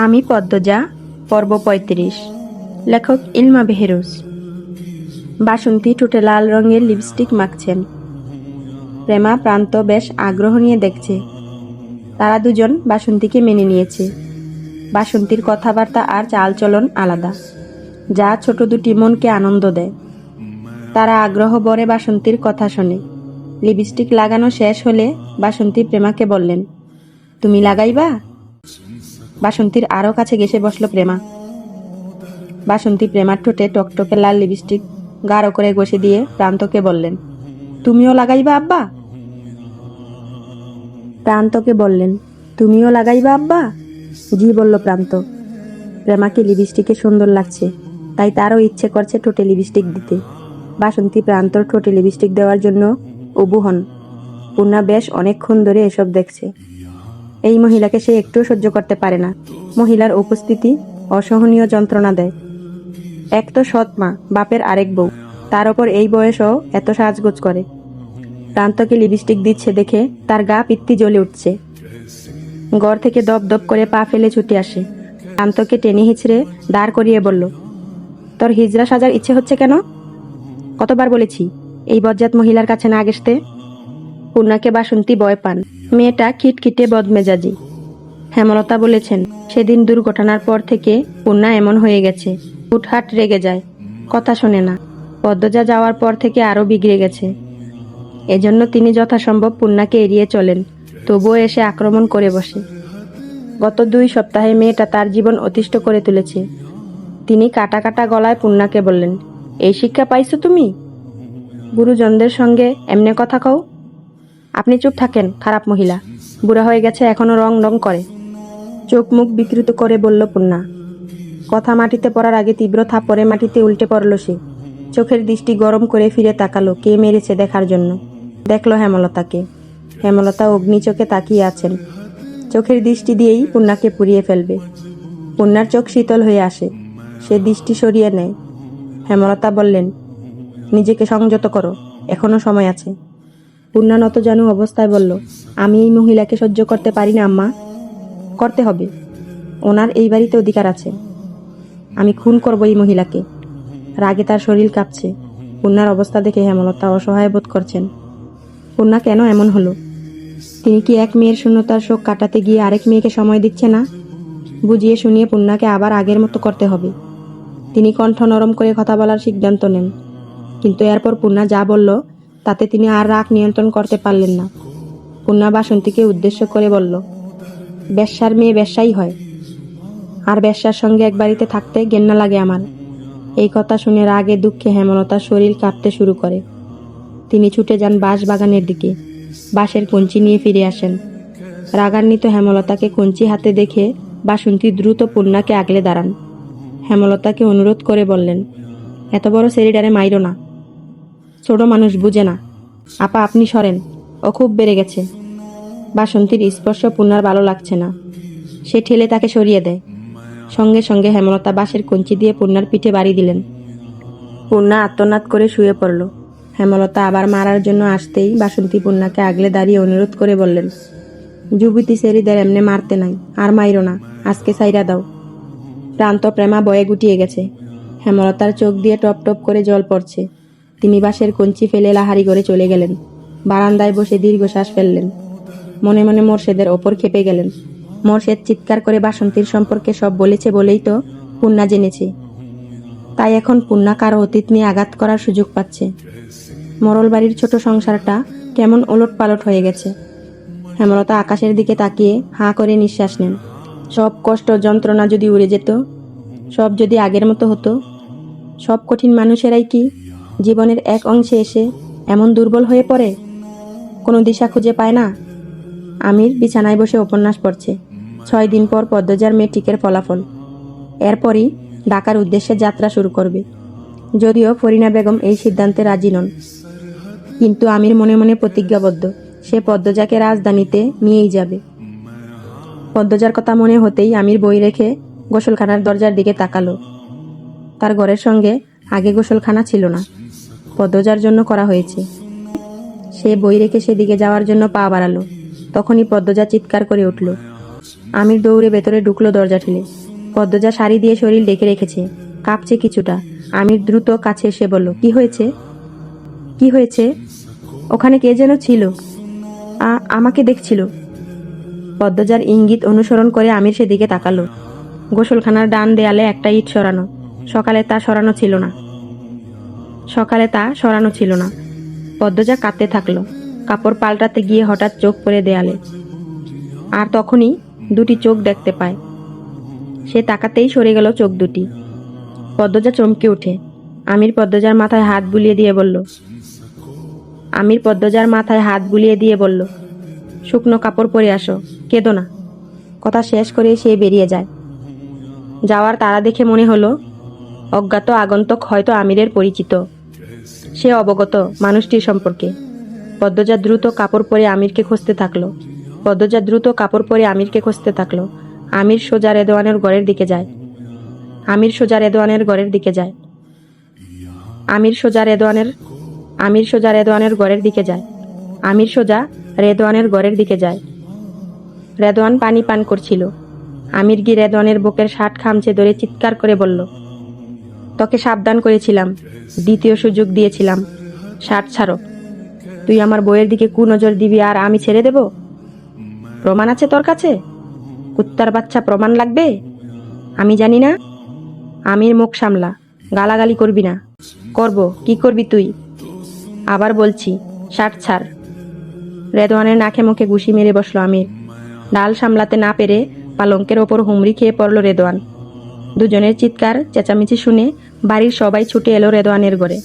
আমি পদ্মজা, পর্ব ৩৫। লেখক ইলমা বেহেরুজ। বাসন্তী ঠোঁটে লাল রঙের লিপস্টিক মাখছেন। প্রেমা প্রান্ত বেশ আগ্রহ নিয়ে দেখছে। তারা দুজন বাসন্তীকে মেনে নিয়েছে। বাসন্তীর কথাবার্তা আর চালচলন আলাদা, যা ছোট দুটি মনকে আনন্দ দেয়। তারা আগ্রহ ভরে বাসন্তীর কথা শোনে। লিপস্টিক লাগানো শেষ হলে বাসন্তী প্রেমাকে বললেন, তুমি লাগাইবা? বাসন্তীর আরও কাছে ঘেসে বসল প্রেমা। বাসন্তী প্রেমার ঠোঁটে টকটকে লাল লিপস্টিক গাঢ় করে ঘষে দিয়ে প্রান্তকে বললেন, তুমিও লাগাইবা আব্বা? প্রান্তকে বললেন, তুমিও লাগাইবা আব্বা? জি বলল প্রান্ত। প্রেমাকে লিপস্টিকে সুন্দর লাগছে, তাই তারও ইচ্ছে করছে ঠোঁটে লিপস্টিক দিতে। বাসন্তী প্রান্তর ঠোঁটে লিপস্টিক দেওয়ার জন্য উবু হন। পূর্ণা বেশ অনেকক্ষণ ধরে এসব দেখছে। এই মহিলাকে সে একটুও সহ্য করতে পারে না। মহিলার উপস্থিতি অসহনীয় যন্ত্রণা দেয়। এক তো সৎ মা, বাপের আরেক বউ, তার ওপর এই বয়সও এত সাজগোজ করে। প্রান্তকে লিপস্টিক দিচ্ছে দেখে তার গা পিত্তি জ্বলে উঠছে। ঘর থেকে দপ দপ করে পা ফেলে ছুটে আসে। প্রান্তকে টেনে হিঁচড়ে দাঁড় করিয়ে বলল, তোর হিজড়া সাজার ইচ্ছে হচ্ছে কেন? কতবার বলেছি এই বজ্জাত মহিলার কাছে না ঘেঁষতে? পূর্ণাকে বাসন্তী ভয় পান। মেয়েটা খিটখিটে বদমেজাজি। হেমলতা বলেছেন, সেদিন দুর্ঘটনার পর থেকে পূর্ণা এমন হয়ে গেছে। হুটহাট রেগে যায়, কথা শোনে না। পদ্মজা যাওয়ার পর থেকে আরও বিগড়ে গেছে। এজন্য তিনি যথাসম্ভব পূর্ণাকে এড়িয়ে চলেন, তবুও এসে আক্রমণ করে বসে। গত 2 সপ্তাহে মেয়েটা তার জীবন অতিষ্ঠ করে তুলেছে। তিনি কাটা কাটা গলায় পূর্ণাকে বললেন, এই শিক্ষা পাইছো তুমি? গুরুজনদের সঙ্গে এমনে কথা কও? আপনি চুপ থাকেন, খারাপ মহিলা। বুড়া হয়ে গেছে, এখনো রং রং করে। চোখ মুখ বিকৃত করে বলল পূর্ণা। কথা মাটিতে পড়ার আগে তীব্র থাপ্পড়ে মাটিতে উল্টে পড়ল সে। চোখের দৃষ্টি গরম করে ফিরে তাকালো কে মেরেছে দেখার জন্য। দেখল হেমলতাকে। হেমলতা অগ্নি চোখে তাকিয়ে আছেন। চোখের দৃষ্টি দিয়েই পূর্ণাকে পুড়িয়ে ফেলবে। পূর্ণার চোখ শীতল হয়ে আসে। সে দৃষ্টি সরিয়ে নেয়। হেমলতা বললেন, নিজেকে সংযত করো, এখনো সময় আছে। পূর্ণা নতজানু অবস্থায় বলল, আমি এই মহিলাকে সহ্য করতে পারি না আম্মা। করতে হবে, ওনার এই বাড়িতে অধিকার আছে। আমি খুন করব এই মহিলাকে। রাগে তার শরীর কাঁপছে। পূর্ণার অবস্থা দেখে হেমলতা অসহায় বোধ করছেন। পূর্ণা কেন এমন হলো? তিনি কি এক মেয়ের শূন্যতার শোক কাটাতে গিয়ে আরেক মেয়েকে সময় দিচ্ছে না? বুঝিয়ে শুনিয়ে পূর্ণাকে আবার আগের মতো করতে হবে। তিনি কণ্ঠ নরম করে কথা বলার সিদ্ধান্ত নেন। কিন্তু এরপর পূর্ণা যা বলল তাতে তিনি আর রাগ নিয়ন্ত্রণ করতে পারলেন না। পূর্ণা বাসন্তীকে উদ্দেশ্য করে বলল, বেশ্যার মেয়ে বেশ্যাই হয়, আর বেশ্যার সঙ্গে এক বাড়িতে থাকতে ঘেন্না লাগে আমার। এই কথা শুনে রাগে দুঃখে হেমলতার শরীর কাঁপতে শুরু করে। তিনি ছুটে যান বাঁশ বাগানের দিকে। বাঁশের কঞ্চি নিয়ে ফিরে আসেন। রাগান্বিত হেমলতাকে কঞ্চি হাতে দেখে বাসন্তী দ্রুত পূর্ণাকে আগলে দাঁড়ান। হেমলতাকে অনুরোধ করে বললেন, এত বড় সেরিডারে মাইরো না, ছোট মানুষ বুঝে না। আপা আপনি সরেন, ও খুব বেড়ে গেছে। বাসন্তীর স্পর্শ পূর্ণার ভালো লাগছে না। সে ঠেলে তাকে সরিয়ে দেয়। সঙ্গে সঙ্গে হেমলতা বাঁশের কঞ্চি দিয়ে পূর্ণার পিঠে বাড়ি দিলেন। পূর্ণা আত্মনাদ করে শুয়ে পড়ল। হেমলতা আবার মারার জন্য আসতেই বাসন্তী পূর্ণাকে আগলে দাঁড়িয়ে অনুরোধ করে বললেন, যুবতী সেরিদের এমনে মারতে নাই, আর মাইরো না, আজকে সাইরা দাও। প্রান্ত প্রেমা বয়ে গুটিয়ে গেছে। হেমলতার চোখ দিয়ে টপ টপ করে জল পড়ছে। তিনি বাঁশের কঞ্চি ফেলে লাহারি করে চলে গেলেন। বারান্দায় বসে দীর্ঘশ্বাস ফেললেন। মনে মনে মোর্শেদের ওপর খেপে গেলেন। মোর্শেদ চিৎকার করে বাসন্তীর সম্পর্কে সব বলেছে বলেই তো পূর্ণা জেনেছে। তাই এখন পূর্ণা কারো অতীত নিয়ে আঘাত করার সুযোগ পাচ্ছে। মরল বাড়ির ছোট সংসারটা কেমন ওলট পালট হয়ে গেছে। হেমলতা আকাশের দিকে তাকিয়ে হাঁ করে নিঃশ্বাস নেন। সব কষ্ট যন্ত্রণা যদি উড়ে যেত, সব যদি আগের মতো হতো। সব কঠিন মানুষেরাই কি জীবনের এক অংশে এসে এমন দুর্বল হয়ে পড়ে, কোনো দিশা খুঁজে পায় না? আমির বিছানায় বসে উপন্যাস পড়ছে। 6 দিন পর পদ্মজার মেট্রিকের ফলাফল। এরপরই ঢাকার উদ্দেশ্যে যাত্রা শুরু করবে। যদিও ফরিনা বেগম এই সিদ্ধান্তে রাজি নন, কিন্তু আমির মনে মনে প্রতিজ্ঞাবদ্ধ, সে পদ্মজাকে রাজধানীতে নিয়েই যাবে। পদ্মজার কথা মনে হতেই আমির বই রেখে গোসলখানার দরজার দিকে তাকালো। তার ঘরের সঙ্গে আগে গোসলখানা ছিল না, পদ্মজার জন্য করা হয়েছে। সে বই রেখে সেদিকে যাওয়ার জন্য পা বাড়ালো। তখনই পদ্মজা চিৎকার করে উঠল, আমির দৌড়ে ভেতরে ঢুকলো দরজা ঠেলে। পদ্মজা শাড়ি দিয়ে শরীর ঢেকে রেখেছে, কাঁপছে কিছুটা। আমির দ্রুত কাছে এসে বলল, কি হয়েছে? কি হয়েছে? ওখানে কে যেন ছিল, আমাকে দেখছিল। পদ্মজার ইঙ্গিত অনুসরণ করে আমির সেদিকে তাকালো। গোসলখানার ডান দেয়ালে একটা ইট সরানো। সকালে তা সরানো ছিল না। পদ্মজা কাঁদতে থাকলো। কাপড় পাল্টাতে গিয়ে হঠাৎ চোখ পড়ে দেয়ালে, আর তখনই দুটি চোখ দেখতে পায়। সে তাকাতেই সরে গেল চোখ দুটি। পদ্মজা চমকে ওঠে। আমির পদ্মজার মাথায় হাত বুলিয়ে দিয়ে বলল, শুকনো কাপড় পরে আসো, কেঁদো না। কথা শেষ করে সে বেরিয়ে যায়। যাওয়ার তাড়া দেখে মনে হলো অজ্ঞাত আগন্তুক হয়তো আমিরের পরিচিত। সে অবগত মানুষটির সম্পর্কে। পদ্মজা দ্রুত কাপড় পরে আমিরকে খুঁজতে থাকলো। আমির সোজা রেদওয়ানের ঘরের দিকে যায়। আমির সোজা রেদওয়ানের ঘরের দিকে যায়। রেদওয়ান পানি পান করছিল। আমির গিয়ে রেদওয়ানের বুকের শার্ট খামচে ধরে চিৎকার করে বলল, তোকে সাবধান করেছিলাম, দ্বিতীয় সুযোগ দিয়েছিলাম, শার্ট ছাড়ো। তুই আমার বইয়ের দিকে কুনজর দিবি আর আমি ছেড়ে দেব? প্রমাণ আছে তোর কাছে? কুত্তার বাচ্চা, প্রমাণ লাগবে? আমি জানি না। আমির মুখ সামলা, গালাগালি করবি না। করব, কি করবি তুই? আবার বলছি, শার্ট ছাড়। রেদওয়ানের নাকে মুখে ঘুষি মেরে বসলো আমির। ডাল সামলাতে না পেরে পালঙ্কের ওপর হুমড়ি খেয়ে পড়ল রেদওয়ান। দুজনের চিৎকার চেঁচামেচি শুনে বাড়ির সবাই ছুটে এলো রেদওয়ানের ঘরে।